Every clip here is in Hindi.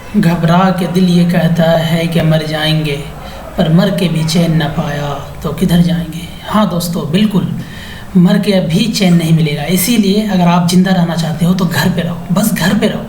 घबरा के दिल ये कहता है कि मर जाएंगे, पर मर के भी चैन न पाया तो किधर जाएंगे। हाँ दोस्तों, बिल्कुल मर के अभी चैन नहीं मिलेगा। इसीलिए अगर आप ज़िंदा रहना चाहते हो तो घर पे रहो, बस घर पे रहो।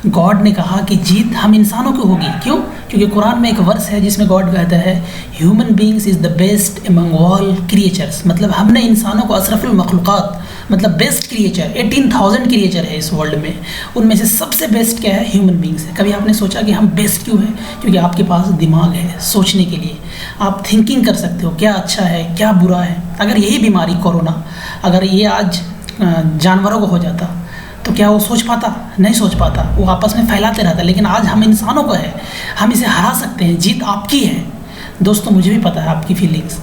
गॉड ने कहा कि जीत हम इंसानों की होगी। क्यों? क्योंकि कुरान में एक वर्स है जिसमें गॉड कहता है human beings is the best among all creatures. मतलब हमने इंसानों को अशरफुल मखलूक़ात, मतलब बेस्ट क्रिएचर, 18,000 क्रिएचर है इस वर्ल्ड में, उनमें से सबसे बेस्ट क्या है? ह्यूमन बींग्स है। कभी आपने सोचा कि हम बेस्ट क्यों हैं? क्योंकि आपके पास दिमाग है सोचने के लिए, आप थिंकिंग कर सकते हो क्या अच्छा है क्या बुरा है। अगर यही बीमारी कोरोना अगर ये आज जानवरों को हो जाता तो क्या वो सोच पाता? नहीं सोच पाता, वो आपस में फैलाते रहता। लेकिन आज हम इंसानों को है, हम इसे हरा सकते हैं, जीत आपकी है। दोस्तों मुझे भी पता है आपकी फीलिंग्स।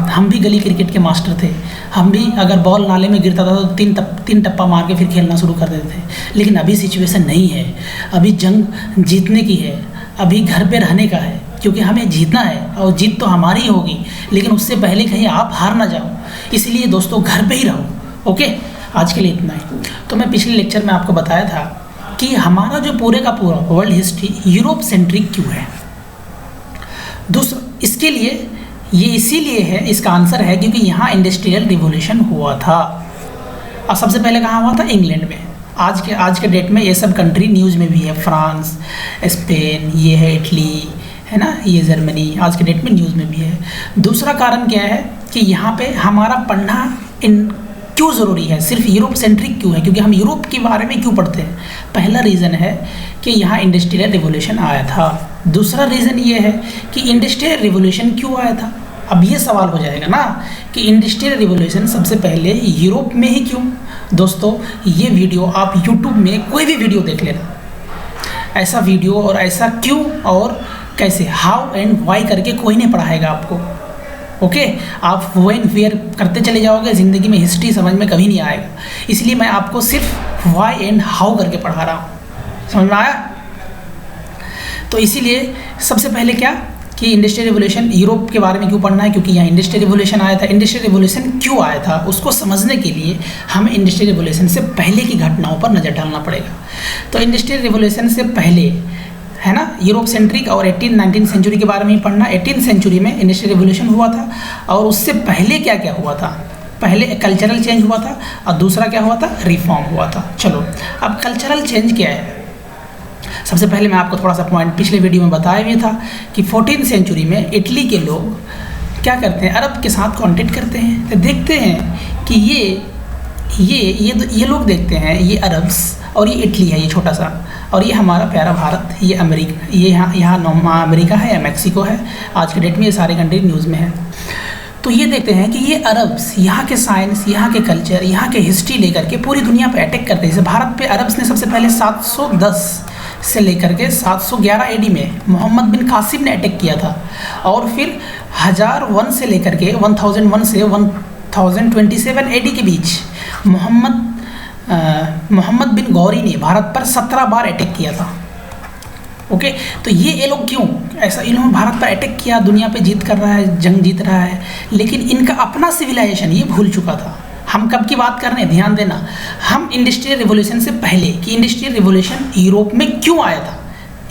हम भी गली क्रिकेट के मास्टर थे, हम भी अगर बॉल नाले में गिरता था तो तीन टप्पा मार के फिर खेलना शुरू कर देते थे। लेकिन अभी सिचुएशन नहीं है, अभी जंग जीतने की है, अभी घर पे रहने का है, क्योंकि हमें जीतना है और जीत तो हमारी ही होगी। लेकिन उससे पहले कहीं आप हार ना जाओ, इसलिए दोस्तों घर पे ही रहो। ओके, आज के लिए इतना ही। तो मैं पिछले लेक्चर में आपको बताया था कि हमारा जो पूरे का पूरा वर्ल्ड हिस्ट्री यूरोप सेंट्रिक क्यों है। दूसरा, इसके लिए ये इसीलिए है, इसका आंसर है क्योंकि यहाँ इंडस्ट्रियल रिवॉल्यूशन हुआ था। और सबसे पहले कहाँ हुआ था? इंग्लैंड में। आज के डेट में ये सब कंट्री न्यूज़ में भी है, फ्रांस, स्पेन, ये है इटली, है ना, ये जर्मनी आज के डेट में न्यूज़ में भी है। दूसरा कारण क्या है कि यहाँ पे हमारा पढ़ना क्यों ज़रूरी है, सिर्फ यूरोप सेंट्रिक क्यों है, क्योंकि हम यूरोप के बारे में क्यों पढ़ते हैं। पहला रीज़न है कि यहाँ इंडस्ट्रियल रिवॉल्यूशन आया था। दूसरा रीज़न ये है कि इंडस्ट्रियल रिवॉल्यूशन क्यों आया था। अब ये सवाल हो जाएगा ना कि इंडस्ट्रियल रिवॉल्यूशन सबसे पहले यूरोप में ही क्यों। दोस्तों ये वीडियो आप यूट्यूब में कोई भी वीडियो देख लेना, ऐसा वीडियो और ऐसा क्यों और कैसे, हाउ एंड वाई करके कोई नहीं पढ़ाएगा आपको। ओके, आप वो एंड वेयर करते चले जाओगे, ज़िंदगी में हिस्ट्री समझ में कभी नहीं आएगा। इसलिए मैं आपको सिर्फ वाई एंड हाउ करके पढ़ा रहा हूँ। समझ में आया? तो इसीलिए सबसे पहले क्या कि इंडस्ट्रियल रिवॉल्यूशन यूरोप के बारे में क्यों पढ़ना है, क्योंकि यहाँ इंडस्ट्रियल रिवॉल्यूशन आया था। इंडस्ट्रियल रिवॉल्यूशन क्यों आया था उसको समझने के लिए हमें इंडस्ट्रियल रिवॉल्यूशन से पहले की घटनाओं पर नज़र डालना पड़ेगा। तो इंडस्ट्रियल रिवॉल्यूशन से पहले, है ना, यूरोप सेंट्रिक और 18-19 सेंचुरी के बारे में ही पढ़ना। 18 सेंचुरी में इंडस्ट्रियल रिवॉल्यूशन हुआ था और उससे पहले क्या क्या हुआ था। पहले कल्चरल चेंज हुआ था और दूसरा क्या हुआ था? रिफॉर्म हुआ था। चलो अब कल्चरल चेंज क्या है। सबसे पहले मैं आपको थोड़ा सा पॉइंट पिछले वीडियो में बताया भी था कि 14th सेंचुरी में इटली के लोग क्या करते हैं, अरब के साथ कॉन्टेक्ट करते हैं। तो देखते हैं कि ये लोग देखते हैं, ये अरब्स और ये इटली है, ये छोटा सा, और ये हमारा प्यारा भारत, ये अमेरिका, ये यहाँ अमेरिका है या मैक्सिको है। आज के डेट में ये सारे कंट्री न्यूज़ में है। तो ये देखते हैं कि ये अरब्स यहाँ के साइंस, यहाँ के कल्चर, यहाँ के हिस्ट्री लेकर के पूरी दुनिया पे अटैक करते हैं। जैसे भारत पे अरब्स ने सबसे पहले 710 से लेकर के 711 एडी में मोहम्मद बिन कासिम ने अटैक किया था, और फिर 1001 से लेकर के 1001 से 1027 एडी के बीच मोहम्मद बिन गौरी ने भारत पर 17 बार अटैक किया था। ओके, तो ये लोग क्यों ऐसा, इन्होंने भारत पर अटैक किया, दुनिया पे जीत कर रहा है, जंग जीत रहा है, लेकिन इनका अपना सिविलाइजेशन ये भूल चुका था। हम कब की बात कर रहे हैं, ध्यान देना, हम इंडस्ट्रियल रिवॉल्यूशन से पहले कि इंडस्ट्रियल रिवॉल्यूशन यूरोप में क्यों आया था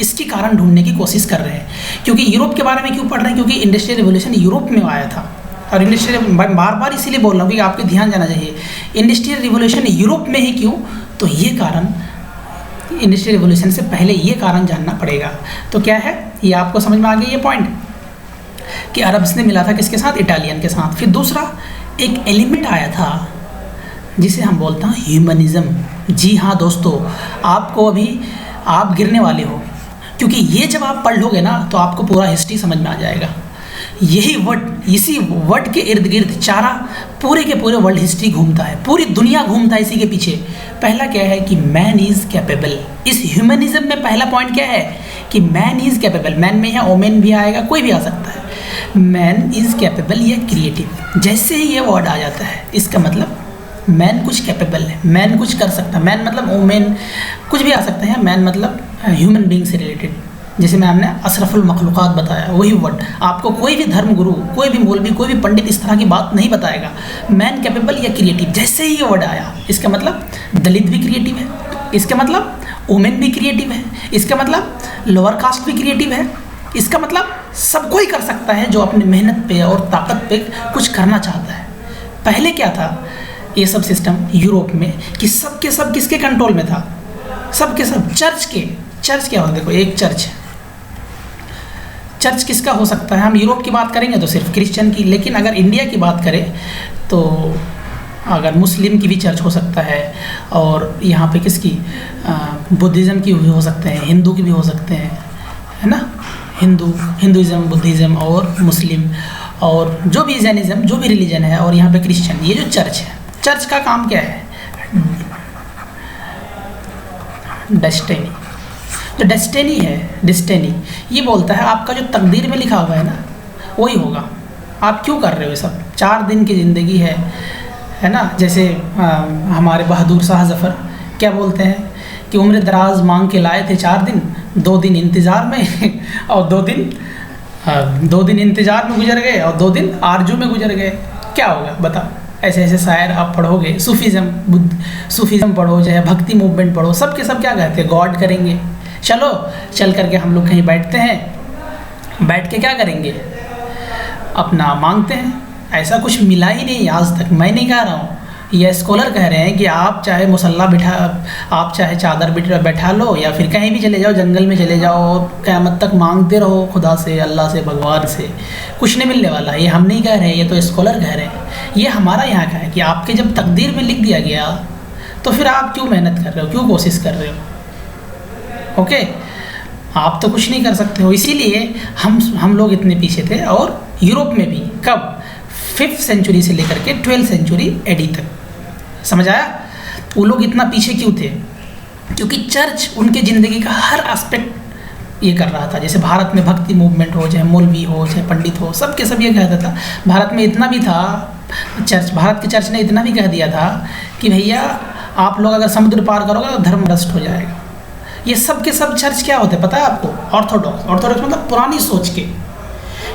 इसकी कारण ढूंढने की कोशिश कर रहे हैं। क्योंकि यूरोप के बारे में क्यों पढ़ रहे हैं, क्योंकि इंडस्ट्रियल रिवॉल्यूशन यूरोप में आया था। और इंडस्ट्रियल, बार बार इसीलिए बोल रहा हूँ कि आपके ध्यान जाना चाहिए, इंडस्ट्रियल रिवॉल्यूशन यूरोप में ही क्यों, तो ये कारण इंडस्ट्रियल रिवॉल्यूशन से पहले ये कारण जानना पड़ेगा। तो क्या है, ये आपको समझ में आ गया ये पॉइंट कि अरब्स ने मिला था किसके साथ? इटालियन के साथ। फिर दूसरा एक एलिमेंट आया था जिसे हम बोलते हैं ह्यूमनिज़्म। जी हाँ दोस्तों, आपको अभी आप गिरने वाले हो, क्योंकि ये जब आप पढ़ लोगे ना तो आपको पूरा हिस्ट्री समझ में आ जाएगा। यही वर्ड, इसी वर्ड के इर्द गिर्द चारा पूरे के पूरे वर्ल्ड हिस्ट्री घूमता है, पूरी दुनिया घूमता है इसी के पीछे। पहला क्या है कि मैन इज़ कैपेबल। इस ह्यूमनिज़्म में पहला पॉइंट क्या है कि मैन इज़ कैपेबल। मैन में है ओमेन भी आएगा, कोई भी आ सकता है। मैन इज़ कैपेबल या क्रिएटिव, जैसे ही ये वर्ड आ जाता है इसका मतलब मैन कुछ कैपेबल है, मैन कुछ कर सकता है। मैन मतलब ओमेन कुछ भी आ सकते हैं, मैन मतलब ह्यूमन बींग से रिलेटेड। जैसे मैं हमने अशरफुल मखलूक़ात बताया, वही वर्ड आपको कोई भी धर्म गुरु, कोई भी मौलवी, कोई भी पंडित इस तरह की बात नहीं बताएगा। मैन कैपेबल या क्रिएटिव, जैसे ही ये वर्ड आया इसका मतलब दलित भी क्रिएटिव है, इसका मतलब वुमेन भी क्रिएटिव है, इसका मतलब लोअर कास्ट भी क्रिएटिव है, इसका मतलब सब कोई कर सकता है जो अपनी मेहनत पे और ताकत पे कुछ करना चाहता है। पहले क्या था ये सब सिस्टम यूरोप में कि सब के सब किसके कंट्रोल में था, सब के सब चर्च के। चर्च क्या होता है, देखो एक चर्च है, चर्च किसका हो सकता है, हम यूरोप की बात करेंगे तो सिर्फ क्रिश्चियन की, लेकिन अगर इंडिया की बात करें तो अगर मुस्लिम की भी चर्च हो सकता है, और यहाँ पे किसकी बुद्धिज़्म की भी हो सकते हैं, हिंदू की भी हो सकते हैं, है ना, हिंदुज़म, बुद्धिज़्म और मुस्लिम, और जो भी जैनिज़्म, जो भी रिलीजन है, और यहाँ पे क्रिश्चियन। ये जो चर्च है, चर्च का काम क्या है, डेस्टिनी। जो डेस्टिनी ये बोलता है आपका जो तकदीर में लिखा हुआ है ना वही होगा। आप क्यों कर रहे हो ये सब, 4 दिन की ज़िंदगी है ना। जैसे हमारे बहादुर शाह ज़फ़र क्या बोलते हैं कि उम्र दराज मांग के लाए थे 4 दिन, 2 दिन इंतज़ार में और 2 दिन इंतज़ार में गुजर गए और 2 दिन आरजू में गुजर गए। क्या होगा बता, ऐसे ऐसे शायर आप पढ़ोगे, सूफीज़म पढ़ो, चाहे भक्ति मूवमेंट पढ़ो, सब के सब क्या कहते हैं, गॉड करेंगे। चलो चल करके हम लोग कहीं बैठते हैं, बैठ के क्या करेंगे, अपना मांगते हैं। ऐसा कुछ मिला ही नहीं आज तक, मैं नहीं कह रहा हूँ, ये स्कॉलर कह रहे हैं कि आप चाहे मुसल्ला बिठा, आप चाहे चादर बैठा लो, या फिर कहीं भी चले जाओ, जंगल में चले जाओ और क़यामत तक मांगते रहो खुदा से, अल्लाह से, भगवान से, कुछ नहीं मिलने वाला। ये हम नहीं कह रहे हैं, ये तो स्कॉलर कह रहे हैं। ये हमारा यहाँ का है कि आपके जब तकदीर में लिख दिया गया तो फिर आप क्यों मेहनत कर रहे हो, क्यों कोशिश कर रहे हो। ओके, आप तो कुछ नहीं कर सकते हो। इसीलिए हम लोग इतने पीछे थे, और यूरोप में भी कब 5th सेंचुरी से लेकर के 12th सेंचुरी एडी तक, समझ आया, वो लोग इतना पीछे क्यों थे, क्योंकि चर्च उनके ज़िंदगी का हर एस्पेक्ट ये कर रहा था। जैसे भारत में भक्ति मूवमेंट हो, चाहे मौलवी हो, चाहे पंडित हो, सब के सब ये कहता था। भारत में इतना भी था, भारत के चर्च ने इतना भी कह दिया था कि भैया आप लोग अगर समुद्र पार करोगे तो धर्म भ्रष्ट हो जाएगा। ये सब के सब चर्च क्या होते हैं पता है आपको, ऑर्थोडॉक्स मतलब पुरानी सोच के,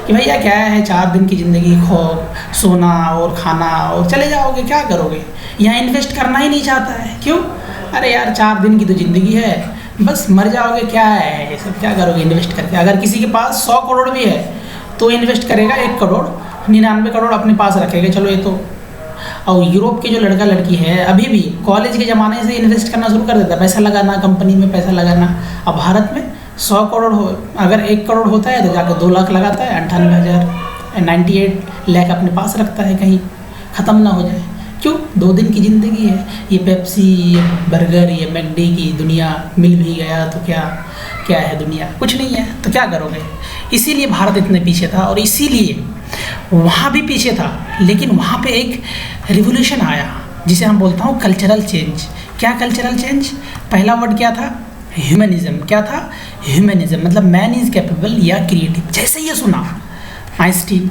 कि भैया क्या है 4 दिन की ज़िंदगी, खो सोना और खाना और चले जाओगे, क्या करोगे, यहाँ इन्वेस्ट करना ही नहीं चाहता है। क्यों, अरे यार 4 दिन की तो ज़िंदगी है, बस मर जाओगे, क्या है ये सब, क्या करोगे इन्वेस्ट करके। अगर किसी के पास 100 करोड़ भी है तो इन्वेस्ट करेगा 1 करोड़, 99 करोड़ अपने पास रखेगा, चलो ये तो। और यूरोप के जो लड़का लड़की है अभी भी कॉलेज के ज़माने से इन्वेस्ट करना शुरू कर देता है, पैसा लगाना, कंपनी में पैसा लगाना। अब भारत में 100 करोड़ हो, अगर 1 करोड़ होता है तो जाकर 2 लाख लगाता है, 98 लाख अपने पास रखता है, कहीं ख़त्म ना हो जाए। क्यों, 2 दिन की ज़िंदगी है। ये पेप्सी, ये बर्गर, ये मैकडी की दुनिया मिल भी गया तो क्या है दुनिया, कुछ नहीं है, तो क्या करोगे। इसीलिए भारत इतने पीछे था, और इसीलिए वहाँ भी पीछे था, लेकिन वहाँ पे एक रिवोल्यूशन आया जिसे हम बोलता हूँ कल्चरल चेंज। क्या कल्चरल चेंज, पहला वर्ड क्या था, ह्यूमनिज़्म। क्या था, ह्यूमनिज़्म, मतलब मैन इज़ कैपेबल या क्रिएटिव। जैसे ये सुना, आइंस्टीन,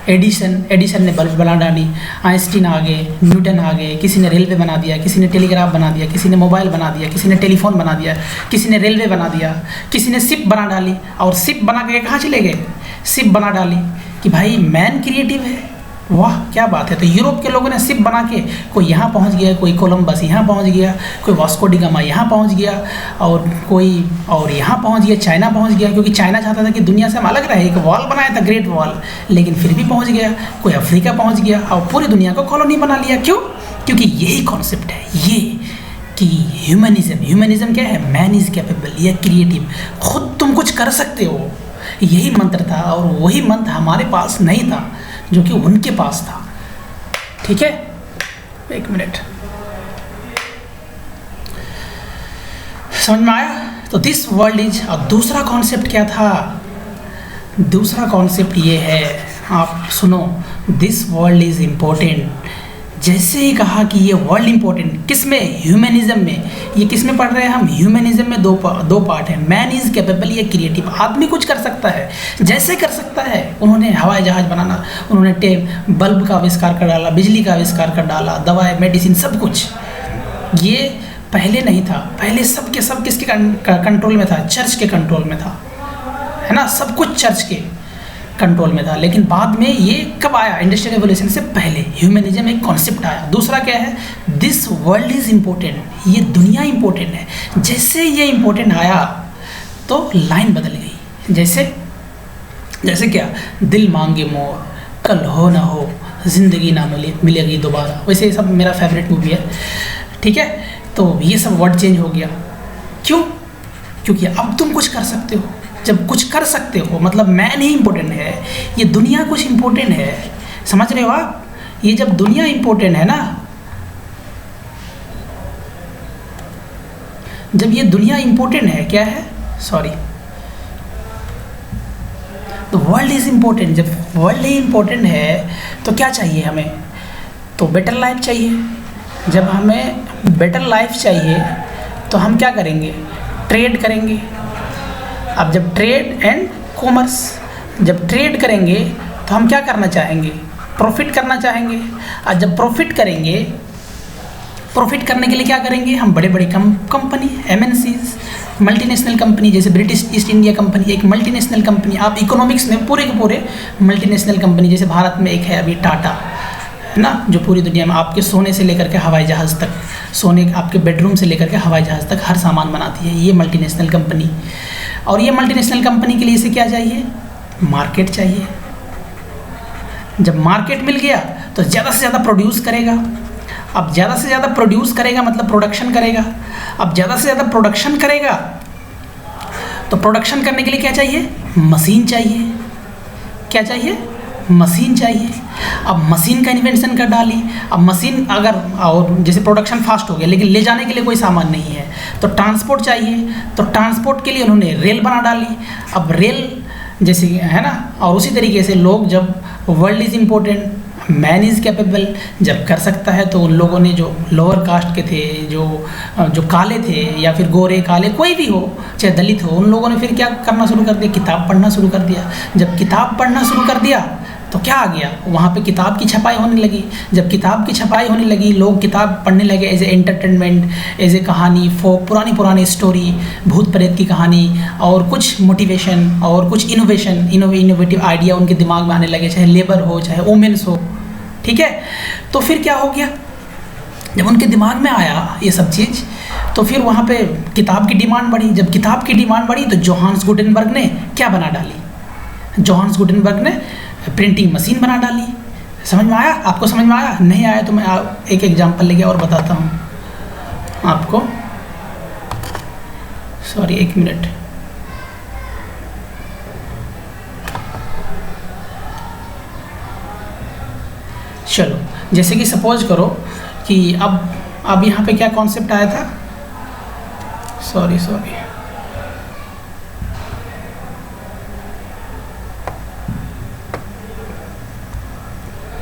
एडिसन ने बल्ब बना डाली, आइंस्टीन आ गए, न्यूटन आ गए, किसी ने रेलवे बना दिया, किसी ने टेलीग्राफ बना दिया, किसी ने मोबाइल बना दिया, किसी ने टेलीफोन बना दिया, किसी ने रेलवे बना दिया, किसी ने शिप बना डाली। और शिप बना के कहाँ चले गए, शिप बना डाली कि भाई मैन क्रिएटिव है, वाह क्या बात है। तो यूरोप के लोगों ने शिप बना के कोई यहाँ पहुँच गया, कोई कोलंबस यहाँ पहुँच गया, कोई वास्को डी गामा यहाँ पहुँच गया, और कोई और यहाँ पहुँच गया, चाइना पहुँच गया, क्योंकि चाइना चाहता था कि दुनिया से हम अलग रहे, एक वॉल बनाया था, ग्रेट वॉल, लेकिन फिर भी पहुँच गया। कोई अफ्रीका पहुँच गया और पूरी दुनिया को कॉलोनी बना लिया। क्यों, क्योंकि यही कॉन्सेप्ट है ये कि ह्यूमनिज़्म क्या है, मैन इज़ कैपेबल या क्रिएटिव, खुद तुम कुछ कर सकते हो। यही मंत्र था, और वही मंत्र हमारे पास नहीं था जो कि उनके पास था। ठीक है, 1 मिनट, समझ में आया। तो दिस वर्ल्ड इज, और दूसरा कॉन्सेप्ट क्या था, दूसरा कॉन्सेप्ट ये है, आप सुनो, दिस वर्ल्ड इज इम्पोर्टेंट। जैसे ही कहा कि ये वर्ल्ड इम्पोर्टेंट, किस में, ह्यूमनिज़्म में। ये किस में पढ़ रहे हैं हम, ह्यूमनिज़्म में दो पार्ट है, मैन इज़ कैपेबल या क्रिएटिव। आदमी कुछ कर सकता है, जैसे कर सकता है। उन्होंने हवाई जहाज़ बनाना, उन्होंने बल्ब का आविष्कार कर डाला, बिजली का आविष्कार कर डाला, दवाएं, मेडिसिन, सब कुछ। ये पहले नहीं था, पहले सब के सब किसके कंट्रोल में था, चर्च के कंट्रोल में था, है ना, सब कुछ चर्च के कंट्रोल में था। लेकिन बाद में ये कब आया, इंडस्ट्रियल रेवोल्यूशन से पहले ह्यूमनिज़्म एक कॉन्सेप्ट आया। दूसरा क्या है, दिस वर्ल्ड इज़ इम्पोर्टेंट, ये दुनिया इम्पोर्टेंट है। जैसे ये इम्पोर्टेंट आया तो लाइन बदल गई। जैसे जैसे क्या, दिल मांगे मोर, कल हो ना हो, ज़िंदगी ना मिलेगी दोबारा। वैसे ये सब मेरा फेवरेट मूवी है, ठीक है। तो ये सब वर्ड चेंज हो गया। क्यों? क्योंकि अब तुम कुछ कर सकते हो। जब कुछ कर सकते हो मतलब मैन ही इम्पोर्टेंट है, ये दुनिया कुछ इम्पोर्टेंट है। समझ रहे हो आप? ये जब दुनिया इम्पोर्टेंट है ना, जब ये दुनिया इम्पोर्टेंट है, क्या है, सॉरी, तो वर्ल्ड इज़ इम्पोर्टेंट। जब वर्ल्ड ही इम्पोर्टेंट है तो क्या चाहिए हमें? तो बेटर लाइफ चाहिए। जब हमें बेटर लाइफ चाहिए तो हम क्या करेंगे? ट्रेड करेंगे। अब जब ट्रेड एंड कॉमर्स, जब ट्रेड करेंगे तो हम क्या करना चाहेंगे? प्रॉफिट करना चाहेंगे। और जब प्रॉफिट करेंगे, प्रॉफिट करने के लिए क्या करेंगे? हम बड़े बड़े कंपनी, एमएनसीज, मल्टीनेशनल कंपनी, जैसे ब्रिटिश ईस्ट इंडिया कंपनी एक मल्टीनेशनल कंपनी। आप इकोनॉमिक्स में पूरे के पूरे मल्टीनेशनल कंपनी, जैसे भारत में एक है अभी टाटा, है ना, जो पूरी दुनिया में आपके सोने से लेकर के हवाई जहाज़ तक, सोने आपके बेडरूम से लेकर के हवाई जहाज़ तक हर सामान बनाती है ये मल्टीनेशनल कंपनी। और ये मल्टीनेशनल कंपनी के लिए इसे क्या चाहिए? मार्केट चाहिए। जब मार्केट मिल गया तो ज़्यादा से ज़्यादा प्रोड्यूस करेगा। अब ज़्यादा से ज़्यादा प्रोड्यूस करेगा मतलब प्रोडक्शन करेगा। अब ज़्यादा से ज़्यादा प्रोडक्शन करेगा तो प्रोडक्शन करने के लिए क्या चाहिए? मशीन चाहिए। क्या चाहिए? मशीन चाहिए। अब मशीन का इन्वेंशन कर डाली। अब मशीन अगर, और जैसे प्रोडक्शन फास्ट हो गया लेकिन ले जाने के लिए कोई सामान नहीं है तो ट्रांसपोर्ट चाहिए। तो ट्रांसपोर्ट के लिए उन्होंने रेल बना डाली। अब रेल जैसे, है ना, और उसी तरीके से लोग, जब world is important, man is capable, जब कर सकता है तो उन लोगों ने जो लोअर कास्ट के थे, जो काले थे या फिर गोरे काले कोई भी हो, चाहे दलित हो, उन लोगों ने फिर क्या करना शुरू कर दिया? किताब पढ़ना शुरू कर दिया। जब किताब पढ़ना शुरू कर दिया तो क्या आ गया? वहाँ पे किताब की छपाई होने लगी। जब किताब की छपाई होने लगी, लोग किताब पढ़ने लगे as a entertainment, as a कहानी, फोक, पुरानी स्टोरी, भूत प्रेत की कहानी, और कुछ मोटिवेशन और कुछ इनोवेटिव आइडिया उनके दिमाग में आने लगे, चाहे लेबर हो चाहे वुमेन्स हो, ठीक है। तो फिर क्या हो गया? जब उनके दिमाग में आया ये सब चीज़ तो फिर वहाँ पे किताब की डिमांड बढ़ी। जब किताब की डिमांड बढ़ी तो जोहान्स गुटेनबर्ग ने क्या बना डाली? जोहान्स गुटेनबर्ग ने प्रिंटिंग मशीन बना डाली। समझ में आया? आपको समझ में आया? नहीं आया तो मैं एक एग्जांपल लेके और बताता हूँ आपको। सॉरी, एक मिनट। चलो, जैसे कि सपोज करो कि अब यहाँ पे क्या कॉन्सेप्ट आया था? सॉरी,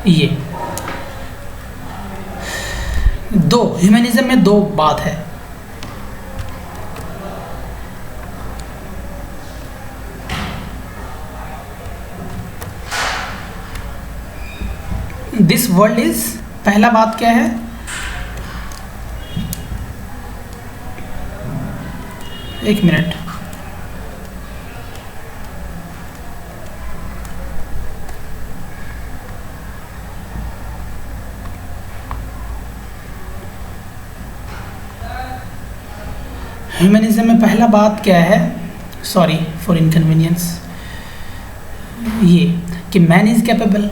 ये दो ह्यूमनिज्म में दो बात है। दिस वर्ल्ड इज, पहला बात क्या है? एक मिनट। ह्यूमनिज्म में पहला बात क्या है? सॉरी फॉर इनकन्वीनियंस, ये कि मैन इज़ कैपेबल,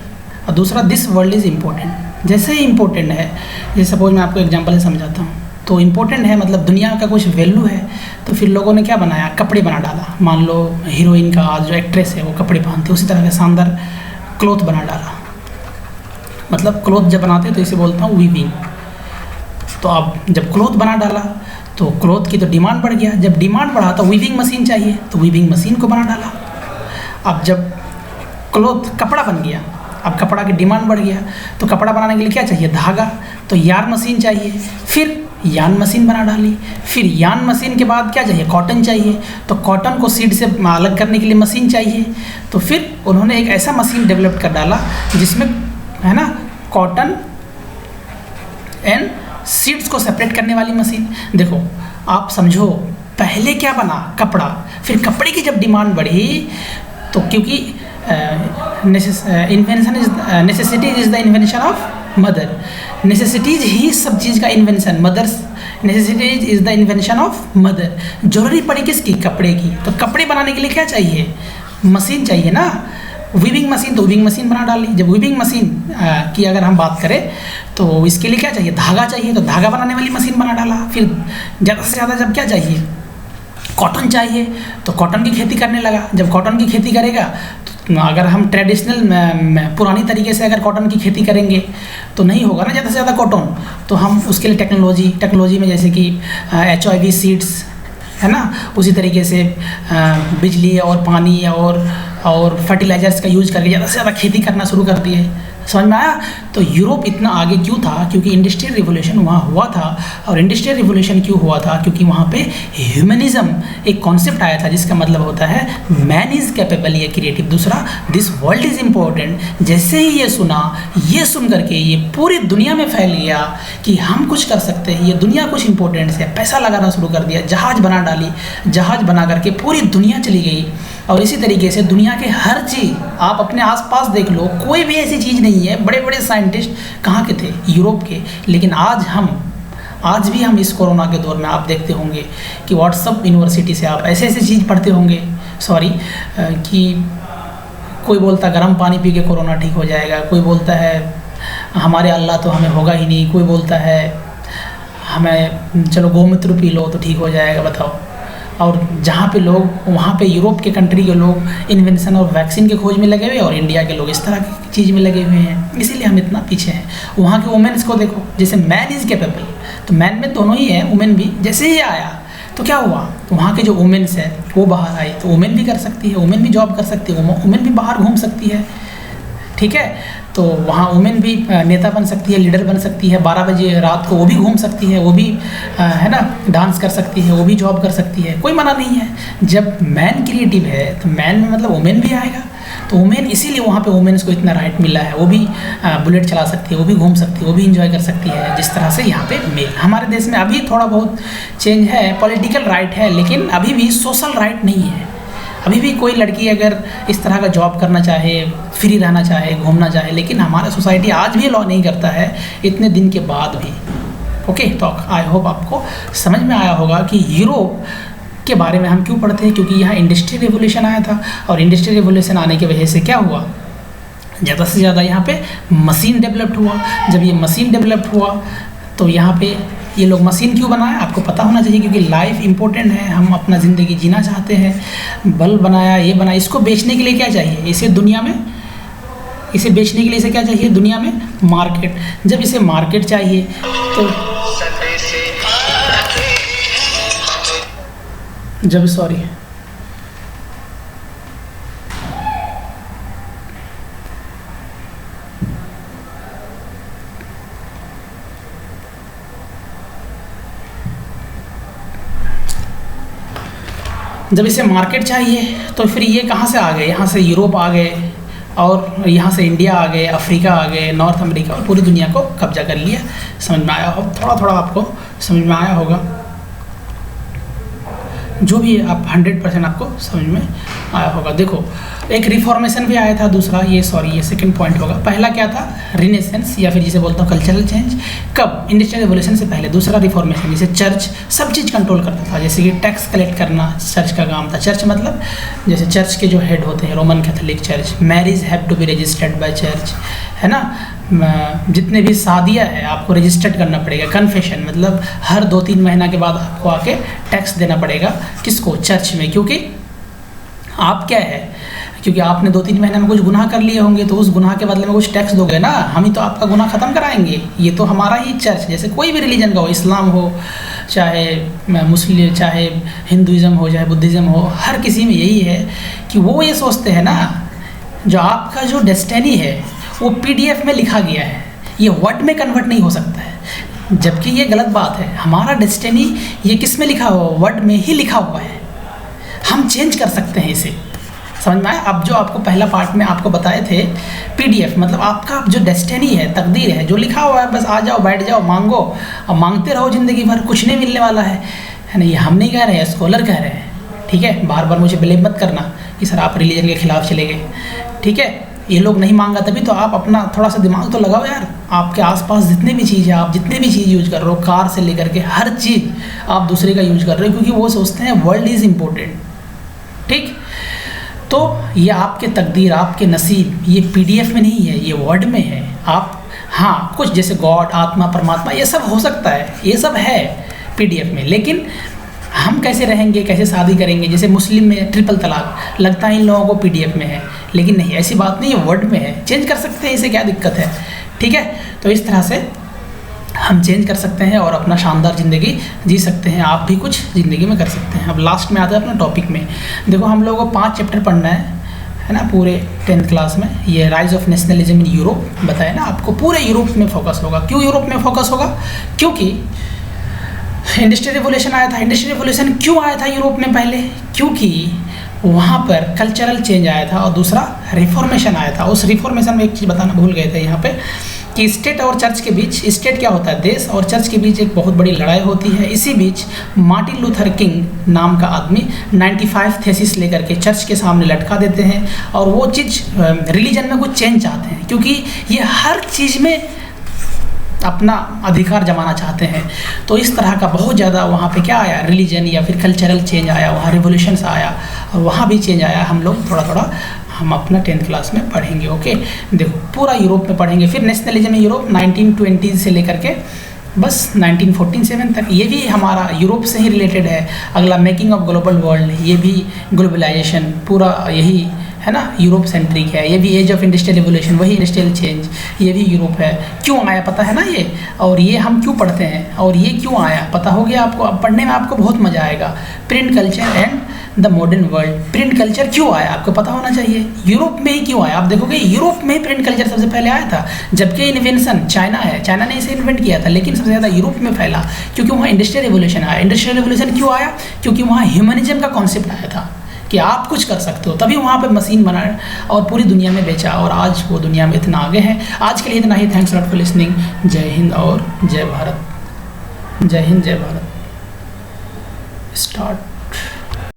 और दूसरा दिस वर्ल्ड इज़ इम्पोर्टेंट। जैसे ही इम्पोर्टेंट है, जैसे सपोज मैं आपको एग्जांपल से समझाता हूँ, तो इम्पोर्टेंट है मतलब दुनिया का कुछ वैल्यू है, तो फिर लोगों ने क्या बनाया? कपड़े बना डाला। मान लो हीरोइन का जो एक्ट्रेस है वो कपड़े पहनती है, उसी तरह के शानदार क्लॉथ बना डाला। मतलब क्लॉथ जब बनाते तो इसे बोलता हूँ वीविंग। तो अब जब क्लॉथ बना डाला तो क्लॉथ की तो डिमांड बढ़ गया। जब डिमांड बढ़ा तो वीविंग मशीन चाहिए, तो वीविंग मशीन को बना डाला। अब जब क्लॉथ कपड़ा बन गया, अब कपड़ा की डिमांड बढ़ गया, तो कपड़ा बनाने के लिए क्या चाहिए? धागा, तो यार्न मशीन चाहिए। फिर यार्न मशीन बना डाली। फिर यार्न मशीन के बाद क्या चाहिए? कॉटन चाहिए, तो कॉटन को सीड से अलग करने के लिए मशीन चाहिए। तो फिर उन्होंने एक ऐसा मशीन डेवलप कर डाला जिसमें, है ना, कॉटन एंड सीड्स को सेपरेट करने वाली मशीन। देखो आप समझो, पहले क्या बना? कपड़ा। फिर कपड़े की जब डिमांड बढ़ी तो क्योंकि invention is necessity is the invention of mother. Necessities ही सब चीज़ का invention, mothers necessities is the invention of mother. जरूरी पड़ी किसकी? कपड़े की। तो कपड़े बनाने के लिए क्या चाहिए? मशीन चाहिए ना, वीविंग मशीन। तो वीविंग मशीन बना डाली। जब वीविंग मशीन की अगर हम बात करें तो इसके लिए क्या चाहिए? धागा चाहिए। तो धागा बनाने वाली मशीन बना डाला। फिर ज़्यादा से ज़्यादा जब क्या चाहिए? कॉटन चाहिए। तो कॉटन की खेती करने लगा। जब कॉटन की खेती करेगा तो अगर हम ट्रेडिशनल पुरानी तरीके से अगर कॉटन की खेती करेंगे तो नहीं होगा ना ज़्यादा से ज़्यादा कॉटन। तो हम उसके लिए टेक्नोलॉजी में जैसे कि HIV सीड्स है ना, उसी तरीके से बिजली और पानी और फर्टिलाइजर्स का यूज़ करके ज़्यादा से ज़्यादा खेती करना शुरू कर दिए। समझ में आया? तो यूरोप इतना आगे क्यों था? क्योंकि इंडस्ट्रियल रिवोल्यूशन वहाँ हुआ था। और इंडस्ट्रियल रिवोल्यूशन क्यों हुआ था? क्योंकि वहाँ पे ह्यूमनिज्म एक कॉन्सेप्ट आया था जिसका मतलब होता है मैन इज़ कैपेबल या क्रिएटिव। दूसरा, दिस वर्ल्ड इज़ इम्पोर्टेंट। जैसे ही ये सुना, ये सुन करके ये पूरी दुनिया में फैल गया कि हम कुछ कर सकते हैं, ये दुनिया कुछ इंपॉर्टेंट है। पैसा लगाना शुरू कर दिया, जहाज़ बना डाली, जहाज़ बना करके पूरी दुनिया चली गई। और इसी तरीके से दुनिया के हर चीज़ आप अपने आसपास देख लो, कोई भी ऐसी चीज़ नहीं है। बड़े बड़े साइंटिस्ट कहाँ के थे? यूरोप के। लेकिन आज भी हम इस कोरोना के दौर में आप देखते होंगे कि व्हाट्सअप यूनिवर्सिटी से आप ऐसे ऐसे चीज़ पढ़ते होंगे कि कोई बोलता गर्म पानी पी के कोरोना ठीक हो जाएगा, कोई बोलता है हमारे अल्लाह तो हमें होगा ही नहीं, कोई बोलता है हमें चलो गोमूत्र पी लो तो ठीक हो जाएगा। बताओ। और जहाँ पे लोग, वहाँ पे यूरोप के कंट्री के लोग इन्वेंशन और वैक्सीन के खोज में लगे हुए हैं और इंडिया के लोग इस तरह की चीज़ में लगे हुए हैं। इसीलिए हम इतना पीछे हैं। वहाँ के वुमेन्स को देखो, जैसे मैन इज़ कैपेबल, तो मैन में दोनों ही है, वुमेन भी। जैसे ही आया तो क्या हुआ? वहाँ के जो वुमेन्स है वो बाहर आई, तो वुमेन भी कर सकती है, वुमेन भी जॉब कर सकती है, वुमेन भी बाहर घूम सकती है। ठीक है, तो वहाँ वुमेन भी नेता बन सकती है, लीडर बन सकती है। 12 बजे रात को वो भी घूम सकती है, वो भी है ना डांस कर सकती है, वो भी जॉब कर सकती है, कोई मना नहीं है। जब मैन क्रिएटिव है तो मैन में मतलब वुमेन भी आएगा। तो वुमेन, इसीलिए वहाँ पे वुमेन्स को इतना राइट मिला है। वो भी बुलेट चला सकती है, वो भी घूम सकती है, वो भी इंजॉय कर सकती है, जिस तरह से यहाँ पे मेल। हमारे देश में अभी थोड़ा बहुत चेंज है, पॉलिटिकल राइट है, लेकिन अभी भी सोशल राइट नहीं है। अभी भी कोई लड़की अगर इस तरह का जॉब करना चाहे, फ्री रहना चाहे, घूमना चाहे, लेकिन हमारा सोसाइटी आज भी अलाउ नहीं करता है, इतने दिन के बाद भी। ओके, तो आई होप आपको समझ में आया होगा कि यूरोप के बारे में हम क्यों पढ़ते हैं। क्योंकि यहाँ इंडस्ट्रियल रिवोल्यूशन आया था, और इंडस्ट्रियल रिवोल्यूशन आने की वजह से क्या हुआ? ज़्यादा से ज़्यादा यहाँ पे मशीन डेवलप्ड हुआ। जब ये मशीन डेवलप्ड हुआ तो यहाँ पे ये लोग मशीन क्यों बनाए आपको पता होना चाहिए, क्योंकि लाइफ इंपॉर्टेंट है, हम अपना ज़िंदगी जीना चाहते हैं। बल्ब बनाया, ये बनाया, इसको बेचने के लिए क्या चाहिए? इसे दुनिया में, इसे बेचने के लिए इसे क्या चाहिए? दुनिया में मार्केट। जब इसे मार्केट चाहिए तो जब इसे मार्केट चाहिए तो फिर ये कहाँ से आ गए? यहाँ से यूरोप आ गए, और यहाँ से इंडिया आ गए, अफ्रीका आ गए, नॉर्थ अमेरिका, और पूरी दुनिया को कब्जा कर लिया। समझ में आया हो? थोड़ा थोड़ा आपको समझ में आया होगा, जो भी आप 100% आपको समझ में आया होगा। देखो, एक रिफॉर्मेशन भी आया था दूसरा, ये सेकंड पॉइंट होगा। पहला क्या था? रिनेसेंस, या फिर जिसे बोलता हूँ कल्चरल चेंज। कब? इंडस्ट्रियल रिवोल्यूशन से पहले। दूसरा रिफॉर्मेशन, जैसे चर्च सब चीज़ कंट्रोल करता था, जैसे कि टैक्स कलेक्ट करना चर्च का काम था। चर्च मतलब जैसे चर्च के जो हेड होते हैं, Roman Catholic church, marriage have to be registered by church, है ना। जितने भी शादियाँ हैं आपको रजिस्टर्ड करना पड़ेगा। कन्फेशन मतलब हर 2-3 महीना के बाद आपको आके टैक्स देना पड़ेगा। किसको? चर्च में। क्योंकि आप क्या है, क्योंकि आपने 2-3 महीने में कुछ गुनाह कर लिए होंगे, तो उस गुनाह के बदले में कुछ टैक्स दोगे ना, हम ही तो आपका गुनाह ख़त्म कराएंगे। ये तो हमारा ही चर्च, जैसे कोई भी रिलीजन का हो, इस्लाम हो, चाहे मुस्लिम, चाहे हिंदुज़म हो, चाहे बुद्धिज़्म हो, हर किसी में यही है कि वो ये सोचते हैं ना, जो आपका जो डेस्टिनी है वो PDF में लिखा गया है, ये वर्ड में कन्वर्ट नहीं हो सकता है। जबकि ये गलत बात है। हमारा डेस्टिनी ये किस में लिखा हुआ? वर्ड में ही लिखा हुआ है। हम चेंज कर सकते हैं इसे। समझ में आया? अब जो आपको पहला पार्ट में आपको बताए थे, PDF मतलब आपका जो डेस्टिनी है, तकदीर है, जो लिखा हुआ है, बस आ जाओ, बैठ जाओ, मांगो, और मांगते रहो ज़िंदगी भर, कुछ नहीं मिलने वाला है ना। ये हम नहीं कह रहे हैं, स्कॉलर कह रहे हैं। ठीक है, बार बार मुझे ब्लेम मत करना कि सर आप रिलीजन के खिलाफ चले गए। ठीक है, ये लोग नहीं मांगा तभी तो आप अपना थोड़ा सा दिमाग तो लगाओ यार। आपके आसपास जितने भी चीज़ है, आप जितने भी चीज़ यूज कर रहे हो, कार से लेकर के हर चीज़ आप दूसरे का यूज कर रहे हो, क्योंकि वो सोचते हैं वर्ल्ड इज़ इम्पोर्टेंट। ठीक, तो ये आपके तकदीर, आपके नसीब ये PDF में नहीं है, ये वर्ड में है। आप हाँ कुछ जैसे गॉड, आत्मा, परमात्मा ये सब हो सकता है, ये सब है PDF में, लेकिन हम कैसे रहेंगे, कैसे शादी करेंगे, जैसे मुस्लिम में ट्रिपल तलाक लगता है इन लोगों को PDF में है, लेकिन नहीं, ऐसी बात नहीं, ये वर्ड में है, चेंज कर सकते हैं, इसे क्या दिक्कत है। ठीक है, तो इस तरह से हम चेंज कर सकते हैं और अपना शानदार ज़िंदगी जी सकते हैं। आप भी कुछ ज़िंदगी में कर सकते हैं। अब लास्ट में आते हैं अपना टॉपिक में। देखो हम लोगों को 5 चैप्टर पढ़ना है ना, पूरे 10th क्लास में। ये rise of nationalism in Europe बताया ना आपको, पूरे यूरोप में फोकस होगा। क्यों यूरोप में फोकस होगा? क्योंकि इंडस्ट्रियल रिवोल्यूशन आया था। इंडस्ट्रियल रिवोल्यूशन क्यों आया था यूरोप में पहले? क्योंकि वहाँ पर कल्चरल चेंज आया था और दूसरा रिफॉर्मेशन आया था। उस रिफॉर्मेशन में एक चीज़ बताना भूल गए थे यहाँ पे कि स्टेट और चर्च के बीच, स्टेट क्या होता है, देश, और चर्च के बीच एक बहुत बड़ी लड़ाई होती है। इसी बीच मार्टिन लूथर किंग नाम का आदमी 95 थेसिस लेकर के चर्च के सामने लटका देते हैं और वो चीज़ रिलीजन में कुछ चेंज चाहते हैं, क्योंकि ये हर चीज़ में अपना अधिकार जमाना चाहते हैं। तो इस तरह का बहुत ज़्यादा वहाँ पे क्या आया, रिलीजन या फिर कल्चरल चेंज आया, वहाँ रिवोल्यूशंस आया और वहाँ भी चेंज आया। हम लोग थोड़ा थोड़ा हम अपना 10th क्लास में पढ़ेंगे। ओके, देखो पूरा यूरोप में पढ़ेंगे। फिर नेशनलिज्म यूरोप 1920 से लेकर के बस 1947 तक, ये भी हमारा यूरोप से ही रिलेटेड है। अगला मेकिंग ऑफ ग्लोबल वर्ल्ड, ये भी ग्लोबलाइजेशन पूरा यही है ना, यूरोप सेंट्रिक है। ये भी एज ऑफ इंडस्ट्रियल रिवोल्यूशन, वही इंडस्ट्रियल चेंज, ये भी यूरोप है। क्यों आया पता है ना ये, और ये हम क्यों पढ़ते हैं और ये क्यों आया पता हो गया आपको। अब पढ़ने में आपको बहुत मज़ा आएगा। Print culture and the modern world. Print culture क्यों आया आपको पता होना चाहिए। यूरोप में ही क्यों आया, आप देखोगे यूरोप में ही प्रिंट कल्चर सबसे पहले आया था, जबकि इन्वेंशन चाइना है, चाइना ने इसे इन्वेंट किया था, लेकिन सबसे ज़्यादा यूरोप में फैला क्योंकि वहाँ इंडस्ट्रियल रिवोल्यूशन आया। इंडस्ट्रियल रिवोल्यूशन क्यों आया? क्योंकि वहाँ ह्यूमनिज्म का कॉन्सेप्ट आया था कि आप कुछ कर सकते हो, तभी वहाँ पे मशीन बनाए और पूरी दुनिया में बेचा, और आज वो दुनिया में इतना आगे है। आज के लिए इतना ही। Thanks lot for listening. जय हिंद और जय भारत। जय हिंद, जय भारत। स्टार्ट।